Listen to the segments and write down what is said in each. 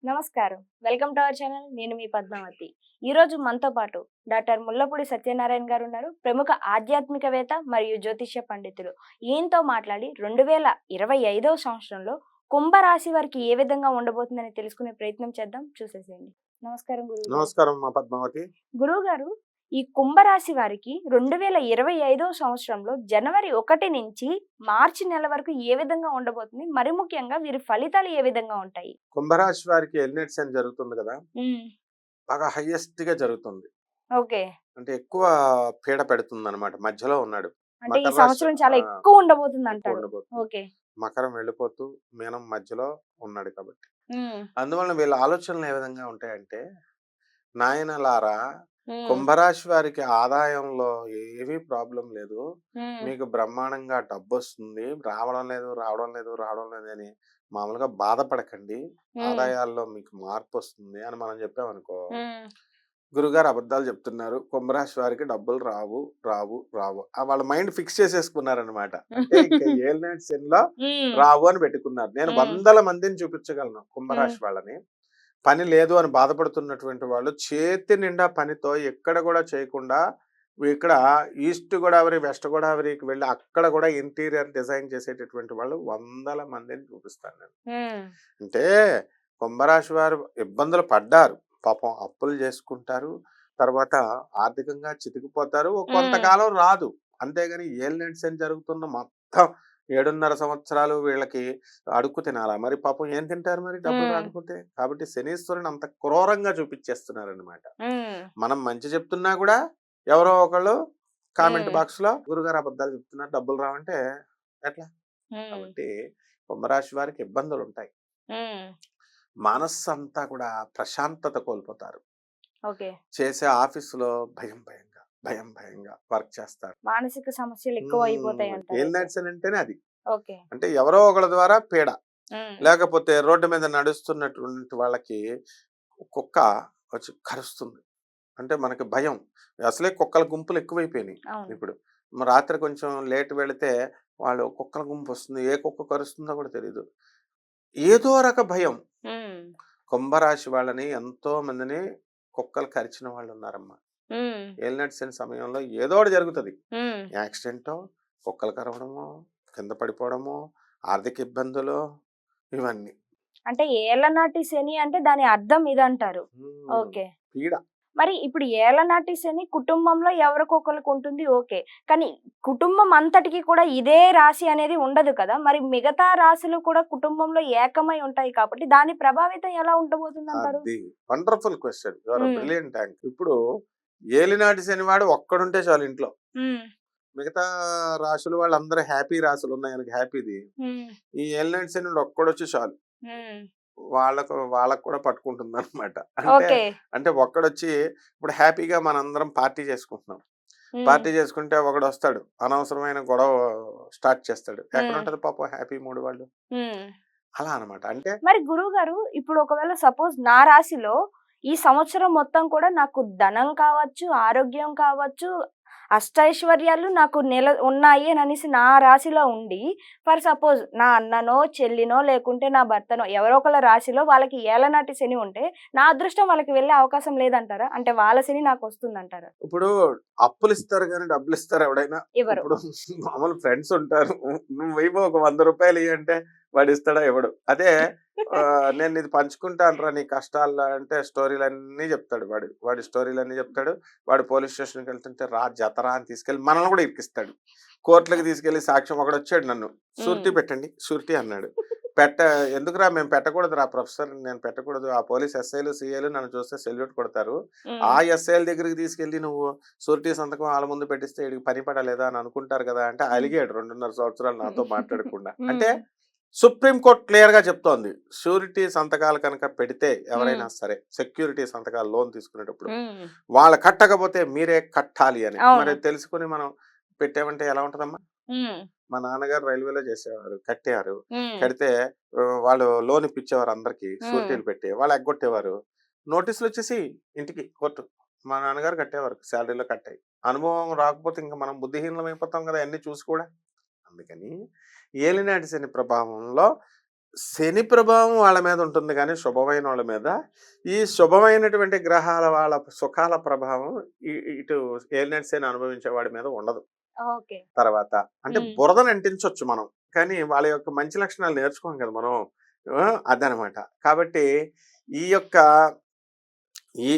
నమస్కారం. Welcome to our channel. నేను మీ పద్మావతి. ఈరోజు మనతో పాటు డాక్టర్ ముల్లపూడి సత్యనారాయణ గారు ఉన్నారు. ప్రముఖ ఆధ్యాత్మికవేత్త మరియు జ్యోతిష్య పండితులు. ఈయనతో మాట్లాడి 2025వ సంవత్సరంలో కుంభరాశి వారికి ఏ విధంగా ఉండబోతుందని తెలుసుకునే ప్రయత్నం చేద్దాం. చూసేసేయండి. నమస్కారం గురువుగారు. నమస్కారం మా పద్మావతి. గురువుగారు, ఈ కుంభరాశి వారికి 2025వ సంవత్సరంలో జనవరి 1 నుంచి మార్చి నెల వరకు ఏ విధంగా ఉండబోతుంది? మరి ముఖ్యంగా వీరి ఫలితాలు ఏ విధంగా ఉంటాయి? కుంభరాశి వారికి ఎల్నెట్స్ అని జరుగుతుంది కదా, బాగా హైయెస్ట్ గా జరుగుతుంది. ఓకే. అంటే ఎక్కువ పీడ పెడుతుంది అనమాట. మధ్యలో ఉన్నాడు. అంటే ఈ మకర రాశి సంవత్సరం చాలా ఎక్కువ ఉండబోతుంది ఎక్కువ అంటారు. ఉండబోతుంది. ఓకే. మకరం వెళ్ళిపోతూ మీనం మధ్యలో ఉన్నాడు కాబట్టి హ్మ్. అందువలన వీళ్ళ ఆలోచనలు ఏ విధంగా ఉంటాయంటే, నాయనలారా హ్మ్. కుంభరాశి వారికి ఆదాయంలో ఏమీ ప్రాబ్లం లేదు, హ్మ్. మీకు బ్రహ్మాండంగా డబ్బు వస్తుంది, రావడం లేదు రావడం లేదు రావడం లేదు అని మామూలుగా బాధపడకండి, హ్మ్. ఆదాయాల్లో మీకు మార్పు వస్తుంది అని మనం చెప్పామనుకో, హ్మ్. గురుగారు అబద్ధాలు చెప్తున్నారు, కుంభరాశి వారికి డబ్బులు రావు రావు రావు వాళ్ళ మైండ్ ఫిక్స్ చేసేసుకున్నారనమాట. అంటే ఇంకా ఏలినాటి శనిలో హ్మ్. రావు అని పెట్టుకున్నారు. నేను హ్మ్. వందల మందిని చూపించగలను హ్మ్. కుంభరాశి వాళ్ళని. పని లేదు అని బాధపడుతున్నటువంటి వాళ్ళు చేతి నిండా పనితో ఎక్కడ కూడా చేయకుండా ఇక్కడ ఈస్ట్ గోదావరి వెస్ట్ గోదావరికి వెళ్ళి అక్కడ కూడా ఇంటీరియర్ డిజైన్ చేసేటటువంటి వాళ్ళు వందల మందిని చూపిస్తాను నేను. హ్మ్. అంటే కుంభరాశి వారు ఇబ్బందులు పడ్డారు, పాపం అప్పులు చేసుకుంటారు, తర్వాత ఆర్థికంగా చితికిపోతారు, హ్మ్. కొంతకాలం రాదు. అంతేగాని ఏలినట్స్ అని జరుగుతున్న మొత్తం 7.5 సంవత్సరాలు వీళ్ళకి అడుక్కు తినాలా? మరి పాపం ఏం తింటారు మరి డబ్బులు హ్మ్. రాకపోతే? కాబట్టి శనీశ్వరుని అంత క్రూరంగా చూపించేస్తున్నారనమాట. హ్మ్. మనం మంచి చెప్తున్నా కూడా ఎవరో ఒకళ్ళు కామెంట్ హ్మ్. బాక్స్ లో గురుగారు అబద్ధాలు చెప్తున్నారు, డబ్బులు రావంటే ఎట్లా? హ్మ్. కాబట్టి కుంభరాశి వారికి ఇబ్బందులు ఉంటాయి. హ్మ్. మనస్సు అంతా కూడా ప్రశాంతత కోల్పోతారు. ఓకే. చేసే ఆఫీసులో భయం భయంగా భయం భయంగా వర్క్ చేస్తారు. మానసిక సమస్యలు ఎక్కువ అయిపోతాయి అంటారు ఏం అయితే. నడిచాను అంటేనే అది. ఓకే. అంటే ఎవరో ఒకళ్ళ ద్వారా పీడ. హ్మ్. లేకపోతే రోడ్డు మీద నడుస్తున్నటువంటి వాళ్ళకి కుక్క వచ్చి కరుస్తుంది అంటే మనకి భయం. అసలే కుక్కల గుంపులు ఎక్కువైపోయినాయి అవును. ఇప్పుడు. రాత్రి కొంచెం లేట్ వెళితే వాళ్ళు కుక్కల గుంపు వస్తుంది, ఏ కుక్క కరుస్తుందో కూడా తెలియదు. ఏదో రక భయం. హ్మ్. కుంభరాశి వాళ్ళని ఎంతో మందిని కుక్కలు కరిచిన వాళ్ళు ఉన్నారమ్మా. హ్మ్. ఏలినట్సిన సమయంలో ఏదో ఒకటి జరుగుతుంది. హ్మ్. యాక్సిడెంటో, కుక్కలు కరవడమో, కింద పడిపోవడమో, ఆర్థిక ఇబ్బందులు, ఇవన్నీ. అంటే ఏళ్ళనాటి శని అంటే దాని అర్థం ఇదంటారు. హ్మ్. ఓకే. పీడ. మరి ఇప్పుడు ఏళ్ళనాటి శని కుటుంబంలో ఎవరికొకళ్ళకి ఉంటుంది ఓకే. కానీ కుటుంబం అంతటికి కూడా ఇదే రాశి అనేది ఉండదు కదా! మరి మిగతా రాశులు కూడా కుటుంబంలో ఏకమై ఉంటాయి కాబట్టి దాని ప్రభావితం ఎలా ఉండబోతుందంటారు? అది వండర్ఫుల్ క్వశ్చన్. యు ఆర్ హ్మ్. Brilliant thank. ఇప్పుడు ఏలినాటి శనివాడు ఒక్కడుంటే చాలు ఇంట్లో. హ్మ్. మిగతా రాశుల వాళ్ళందరూ హ్యాపీ రాశులు ఉన్నాయి ఆయనకి హ్యాపీది. హ్మ్. ఈ ఏలినాటి శనుడు ఒక్కడొచ్చి చాలు. హ్మ్. వాళ్ళకి కూడా పట్టుకుంటుందన్నమాట. అంటే ఓకే. అంటే ఒక్కడొచ్చి ఇప్పుడు హ్యాపీగా మనందరం పార్టీ చేసుకుంటున్నాం. హ్మ్. పార్టీ చేసుకుంటే ఒకడొస్తాడు. అనవసరమైన గొడవ స్టార్ట్ చేస్తాడు. హ్మ్. ఎక్కడుంటది పాపం హ్యాపీ మూడ్ వాళ్ళు. హ్మ్. అలా అన్నమాట. అంటే మరి గురువుగారు ఇప్పుడు ఒకవేళ సపోజ్ నా రాశిలో ఈ సంవత్సరం మొత్తం కూడా నాకు ధనం కావచ్చు, ఆరోగ్యం కావచ్చు, అష్టైశ్వర్యాలు నాకు ఉన్నాయి అని అనేసి నా రాశిలో ఉండి, ఫర్ సపోజ్ నా అన్ననో, చెల్లినో లేకుంటే నా భర్తనో ఎవరో ఒకళ్ళ రాశిలో వాళ్ళకి ఏలనాటి శని ఉంటే, నా అదృష్టం వాళ్ళకి వెళ్ళే అవకాశం లేదంటారా? అంటే వాళ్ళ శని నాకొస్తుందంటారా? ఇప్పుడు అప్పులిస్తారు గానీ డబ్బులిస్తారా ఎవడైనా? ఇవ్వరు. ఇప్పుడు మామూలు ఫ్రెండ్స్ ఉంటారు. నువ్వివ్వు ఒక రూ. 100 ఇయ్యంటే వాడిస్తాడా? ఇవ్వడు. అదే నేనిది పంచుకుంటానురా నీ కష్టాల్లో అంటే స్టోరీలన్నీ చెప్తాడు వాడు. వాడి స్టోరీలన్నీ చెప్తాడు. వాడు పోలీస్ స్టేషన్‌కెళ్తుంటే రా జతరా అని తీసుకెళ్ళి మనల్ని కూడా ఇరికిస్తాడు. కోర్ట్‌లకి తీసుకెళ్ళి సాక్ష్యం ఒకడొచ్చాడు నన్ను. హ్మ్. షూరిటీ పెట్టండి, షూరిటీ అన్నాడు. ఎందుకురా మేము పెట్టకూడదురా ప్రొఫెసర్, నేను పెట్టకూడదు. ఆ పోలీస్ ఎస్ఐలు, సీఐలు నన్ను చూస్తే సెల్యూట్ కొడతారు. ఆ హ్మ్. ఎస్ఐల దగ్గరికి తీసుకెళ్ళి నువ్వు షూరిటీ సంతకం ఆళ్ళ ముందు పెట్టిస్తే ఈడికి పని పడలేదా అని అనుకుంటారు కదా! అంటే హ్మ్. అలిగాడు 2.5 సంవత్సరాలు నాతో మాట్లాడకుండా. అంటే హ్మ్. సుప్రీం కోర్ట్ క్లియర్‌గా చెప్తోంది. షూరిటీ సంతకాలు కనుక పెడితే హ్మ్. ఎవరైనా సరే సెక్యూరిటీ సంతకాలు లోన్ తీసుకునేటప్పుడు హ్మ్. వాళ్ళు కట్టకపోతే మీరే కట్టాలి అని. అవును. మరి తెలుసుకొని మనం పెట్టామంటే ఎలా ఉంటదమ్మా? హ్మ్. మా నాన్నగారు రైల్వేలో చేసేవారు. కట్టారు. హ్మ్. కడితే వాళ్ళు లోన్ ఇప్పించేవారు అందరికి. హ్మ్. షూరిటీలు పెట్టి. వాళ్ళు ఎగ్గొట్టేవారు. నోటీసులొచ్చేసేయి ఇంటికి కోర్టు. మా నాన్నగారు కట్టేవారు. సాలరీలో కట్టాయి. అనుభవం రాకపోతే ఇంక మనం బుద్ధిహీనులమైపోతాం కదా! అయన్నీ చూసి కూడా. అందుకని ఏలినాటి శని ప్రభావంలో శని ప్రభావం వాళ్ళ మీద ఉంటుంది కానీ శుభమైన వాళ్ళ మీద ఈ శుభమైనటువంటి గ్రహాల వాళ్ళ సుఖాల ప్రభావం ఇటు ఏలినట్స్ శని అనుభవించే వాడి మీద ఉండదు. ఓకే. తర్వాత అంటే హ్మ్. బురదను అంటించవచ్చు మనం, కానీ వాళ్ళ యొక్క మంచి లక్షణాలు నేర్చుకోం కదా మనం. అదనమాట. కాబట్టి ఈ యొక్క ఈ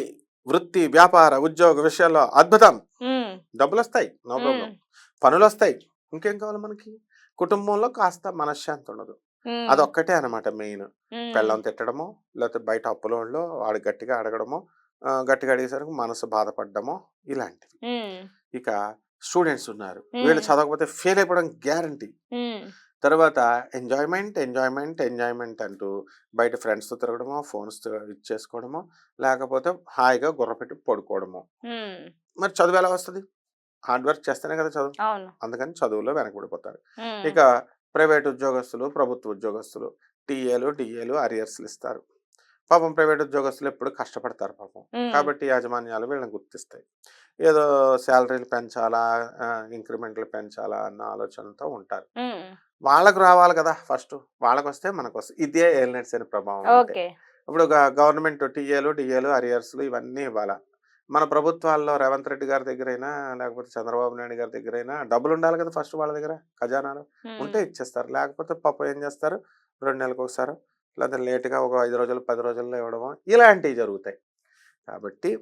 వృత్తి వ్యాపార ఉద్యోగ విషయాల్లో అద్భుతం, హ్మ్. డబ్బులు వస్తాయి, నో ప్రాబ్లం, హ్మ్. పనులు వస్తాయి. ఇంకేం కావాలి మనకి? కుటుంబంలో కాస్త మనశ్శాంతి ఉండదు. హ్మ్. అదొక్కటే అనమాట మెయిన్. హ్మ్. పెళ్ళాం తిట్టడమో, లేకపోతే బయట అప్పులోళ్ళో వాడు గట్టిగా అడగడమో, గట్టిగా అడిగేసరికి మనసు బాధపడ్డమో ఇలాంటివి. హ్మ్. ఇక స్టూడెంట్స్ ఉన్నారు. వీళ్ళు హ్మ్. చదవకపోతే ఫెయిల్ అయిపోవడం గ్యారంటీ. హ్మ్. తర్వాత ఎంజాయ్‌మెంట్, ఎంజాయ్‌మెంట్, ఎంజాయ్‌మెంట్ అంటూ బయట ఫ్రెండ్స్‌తో తిరగడమో, ఫోన్స్‌తో ఇచ్చేసుకోవడమో, లేకపోతే హాయిగా గుర్రపెట్టి పడుకోవడమో. హ్మ్. మరి చదువు ఎలా వస్తది? హార్డ్ వర్క్ చేస్తేనే కదా చదువు. అవును. అందుకని చదువులో వెనకబడిపోతారు. హ్మ్. ఇక ప్రైవేట్ ఉద్యోగస్తులు, ప్రభుత్వ ఉద్యోగస్తులు టీఏలు, డీఏలు అరియర్స్‌లు ఇస్తారు. పాపం ప్రైవేట్ ఉద్యోగస్తులు ఎప్పుడు కష్టపడతారు పాపం. హ్మ్. కాబట్టి యాజమాన్యాలు వీళ్ళని గుర్తిస్తాయి. ఏదో సాలరీలు పెంచాలా, ఇంక్రిమెంట్లు పెంచాలా అన్న ఆలోచనతో ఉంటారు. హ్మ్. వాళ్ళకి రావాలి కదా ఫస్టు. వాళ్ళకొస్తే మనకొస్తాయి. ఇదే ఏలినట్స్ అనే ప్రభావం అంటే. ఓకే. ఇప్పుడు గవర్నమెంట్ టీఏలు, డీఏలు, అరియర్స్‌లు ఇవన్నీ ఇవ్వాలా. మన ప్రభుత్వాల్లో రేవంత్ రెడ్డి గారి దగ్గరైనా, లేకపోతే చంద్రబాబు నాయుడు గారి దగ్గరైనా డబ్బులుండాలి కదా ఫస్ట్ వాళ్ళ దగ్గర ఖజానాలో. ఉంటే హ్మ్. ఇచ్చేస్తారు. లేకపోతే పాపం ఏం చేస్తారు, 2 నెలలకొకసారో, లేకపోతే లేట్‌గా ఒక 5 రోజులు, 10 రోజుల్లో ఇవ్వడమో ఇలాంటివి జరుగుతాయి. కాబట్టి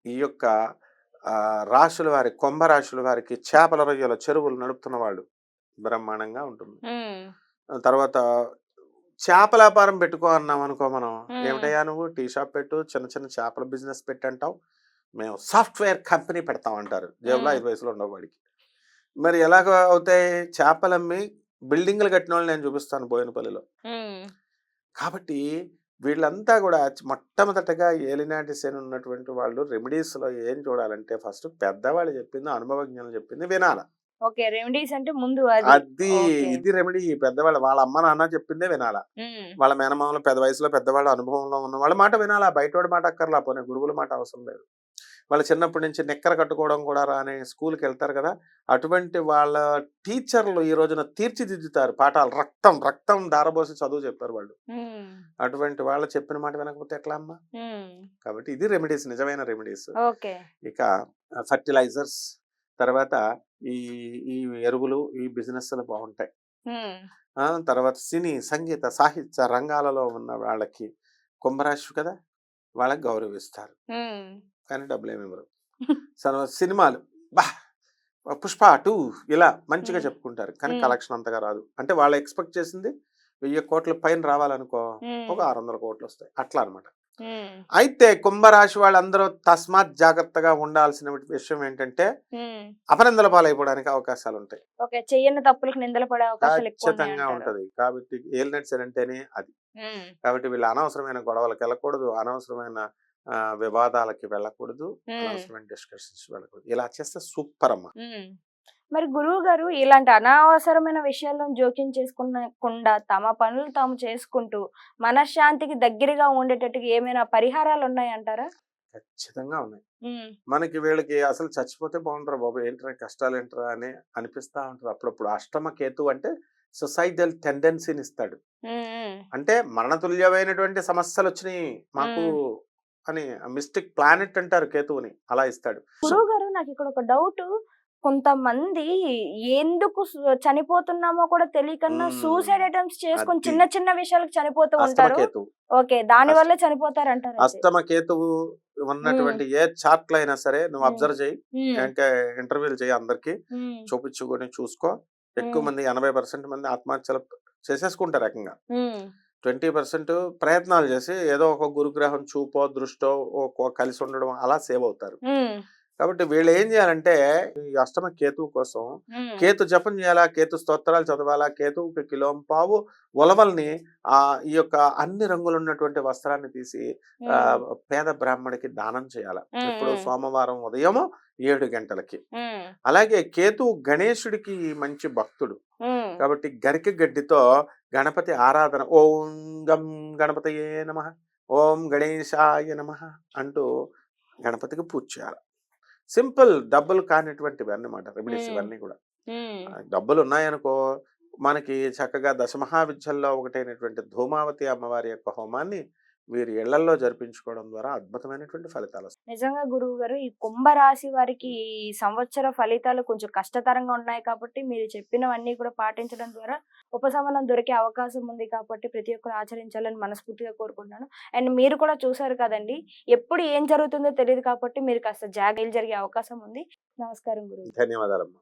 ఈ యొక్క రాశుల వారి కుంభ రాశుల వారికి చేపల రొయ్యల చెరువులు నడుపుతున్న వాళ్ళు బ్రహ్మాండంగా ఉంటుంది. హ్మ్. తర్వాత చేపల వ్యాపారం పెట్టుకో అన్నామనుకో మనం, హ్మ్. ఏమిటయ్యా నువ్వు టీ షాప్ పెట్టు, చిన్న చిన్న చేపల బిజినెస్ పెట్టంటావు. మేము సాఫ్ట్‌వేర్ కంపెనీ పెడతాం అంటారు. జేబులో హ్మ్. 5 పైసలు ఉండవు వాడికి. మరి ఎలాగ అవుతాయి? చేపలమ్మి బిల్డింగులు కట్టినోళ్ళని నేను చూపిస్తాను బోయినపల్లిలో. హ్మ్. కాబట్టి వీళ్ళంతా గూడా మొట్టమొదటగా ఏలినాటి శని ఉన్నటువంటి వాళ్ళు రెమెడీస్‌లో ఏం చూడాలంటే ఫస్ట్ పెద్దవాళ్ళు చెప్పింది, అనుభవజ్ఞులు చెప్పింది వినాల. ఓకే. రెమెడీస్ అంటే ముందు అది. అది ఓకే. ఇది రెమెడీ. పెద్దవాళ్ళు వాళ్ళ అమ్మ, నాన్న చెప్పిందే వినాల. హ్మ్. వాళ్ళ మేనమామలు పెద్ద వయసులో పెద్దవాళ్ళు అనుభవంలో ఉన్న వాళ్ళ మాట వినాలా. బయటోడి మాట అక్కర్లా. పోనీ గురువుల మాట అవసరం లేదు. వాళ్ళు చిన్నప్పటి నుంచి నిక్కర కట్టుకోవడం కూడా రాని స్కూల్‌కెళ్తారు కదా! అటువంటి వాళ్ళ టీచర్‌లు ఈ రోజున తీర్చిదిద్దుతారు పాఠాలు. రక్తం, రక్తం ధారబోసి చదువు చెప్పారు వాళ్ళు. హ్మ్. అటువంటి వాళ్ళు చెప్పిన మాట వినకపోతే ఎట్లా అమ్మా? హ్మ్. కాబట్టి ఇది రెమెడీస్, నిజమైన రెమెడీస్. ఓకే. ఇక ఫెర్టిలైజర్స్, తర్వాత ఈ ఈ ఎరువులు, ఈ బిజినెస్‌లు బావుంటాయి. హ్మ్. తర్వాత సినీ, సంగీత, సాహిత్య రంగాలలో ఉన్న వాళ్ళకి కుంభరాశి కదా! వాళ్ళకి గౌరవిస్తారు. హ్మ్. కానీ డబ్బులేమివ్వరు. సినిమాలు అబ్బా! 'పుష్ప 2' ఇలా మంచిగా హ్మ్. చెప్పుకుంటారు. కానీ హ్మ్. కలెక్షన్ అంతగా రాదు. అంటే వాళ్ళు ఎక్స్‌పెక్ట్ చేసింది 1000,00,00,000 పైన రావాలనుకో, ఒక హ్మ్. 600,00,00,000 వస్తాయి. అట్లా అన్నమాట. హ్మ్. అయితే కుంభరాశి వాళ్ళందరూ తస్మాత్ జాగ్రత్తగా ఉండాల్సిన విషయం ఏంటంటే, హ్మ్. అపనిందల పాలైపోవడానికి అవకాశాలుంటాయి. ఓకే. చెయ్యని తప్పులకు నిందలు పడే ఖచ్చితంగా అవకాశాలెక్కువున్నాయంటారు. ఉంటది. కాబట్టి ఏలినటి శని అంటేనే అది. హ్మ్. కాబట్టి వీళ్ళు అనవసరమైన గొడవలకెళ్ళకూడదు. అనవసరమైన వివాదాలకి వెళ్ళకూడదు. హ్మ్. అనవసరమైన డిస్కషన్స్ వెళ్ళకూడదు. ఇలా చేస్తే సూపరమ్మా! హ్మ్. మరి గురువుగారు ఇలాంటి అనవసరమైన విషయాల్లో జోక్యం చేసుకునకుండా తమ పనులు తాము చేసుకుంటూ మనశ్శాంతికి దగ్గరగా ఉండేటట్టుగా ఏమైనా పరిహారాలున్నాయంటారా? ఖచ్చితంగా ఉన్నాయి. హ్మ్. మనకి వీళ్ళకి అసలు చచ్చిపోతే బావుండురా బాబు! ఏంట్రా కష్టాలేంట్రా అని అనిపిస్తా ఉంటది అప్పుడప్పుడు. అష్టమ కేతువు అంటే సొసైటల్ టెండెన్సీనిస్తాడు. హ్మ్. హ్మ్. అంటే మరణతుల్యమైనటువంటి సమస్యలొచ్చినియి మాకు హ్మ్. అని మిస్టిక్ ప్లానెట్ అంటారు కేతువుని. అలా ఇస్తాడు. సో గురువుగారు నాకిక్కడ ఒక డౌటు. కొంతమంది ఎందుకు చనిపోతున్నామో కూడా తెలియకన్నా హ్మ్. సూసైడ్ అటెంప్ట్స్ చేసుకొని అది. చిన్న చిన్న విషయాలకు చనిపోతూ అష్టమ ఉంటారు. కేతువు. ఓకే. దాని అష్ట వల్లే చనిపోతారంటారయితే. అష్టమ కేతువు హ్మ్. ఉన్నటువంటి ఏ చార్ట్‌లో అయినా సరే నువ్వు హ్మ్. అబ్జర్వ్ చెయ్యి. హ్మ్. ఇంకా ఇంటర్వ్యూలు చెయ్యి అందరికి. హ్మ్. చూపించుకొని చూసుకో. ఎక్కువ హ్మ్. మంది 80% మంది ఆత్మహత్యలు చేసేసుకుంటారు ఏకంగా. హ్మ్. 20% ప్రయత్నాలు చేసి ఏదో ఒక గురుగ్రహం చూపో, దృష్టో కలిసి ఉండడం అలా సేవ్ అవుతారు. హ్మ్. కాబట్టి వీళ్ళు ఏం చేయాలంటే ఈ అష్టమ కేతువు కోసం హ్మ్. కేతు జపం చేయాలా, కేతు స్తోత్రాలు చదవాలా, కేతువుకి కిలోంపావు ఉలవల్ని ఈ యొక్క అన్ని రంగులున్నటువంటి వస్త్రాన్ని తీసి హ్మ్. పేద బ్రాహ్మడికి దానం చేయాల. హ్మ్. ఎప్పుడు హ్మ్. సోమవారం ఉదయము 7 గంటలకి. హ్మ్. అలాగే కేతువు గణేశుడికి మంచి భక్తుడు. హ్మ్. కాబట్టి గరిక గడ్డితో గణపతి ఆరాధన ఓం గం గణపతయే నమః, ఓం గణేశాయ నమః అంటూ గణపతికి పూజ చేయాలి. సింపుల్ డబ్బులు కానిటువంటివి అన్నమాట రెమెడీస్ హ్మ్. ఇవన్నీ కూడా. హ్మ్. డబ్బులున్నాయనుకో మనకి చక్కగా దశమహావిద్యల్లో ఒకటైనటువంటి ధూమావతి అమ్మవారి యొక్క హోమాన్ని మీరు ఇళ్లల్లో జరిపించుకోవడం ద్వారా అద్భుతమైనటువంటి ఫలితాలు వస్తాయి. నిజంగా గురువు గారు ఈ కుంభరాశి వారికి ఈ సంవత్సర ఫలితాలు కొంచెం కష్టతరంగా ఉన్నాయి కాబట్టి మీరు చెప్పినవన్నీ కూడా పాటించడం ద్వారా ఉపశమనం దొరికే అవకాశం ఉంది కాబట్టి ప్రతి ఒక్కరు ఆచరించాలని మనస్ఫూర్తిగా కోరుకుంటున్నాను. అండ్ మీరు కూడా చూసారు కదండి, ఎప్పుడు ఏం జరుగుతుందో తెలియదు కాబట్టి మీరు కాస్త జాగ్రత్తలు జరిగే అవకాశం ఉంది. నమస్కారం గురువు. ధన్యవాదాలమ్మా.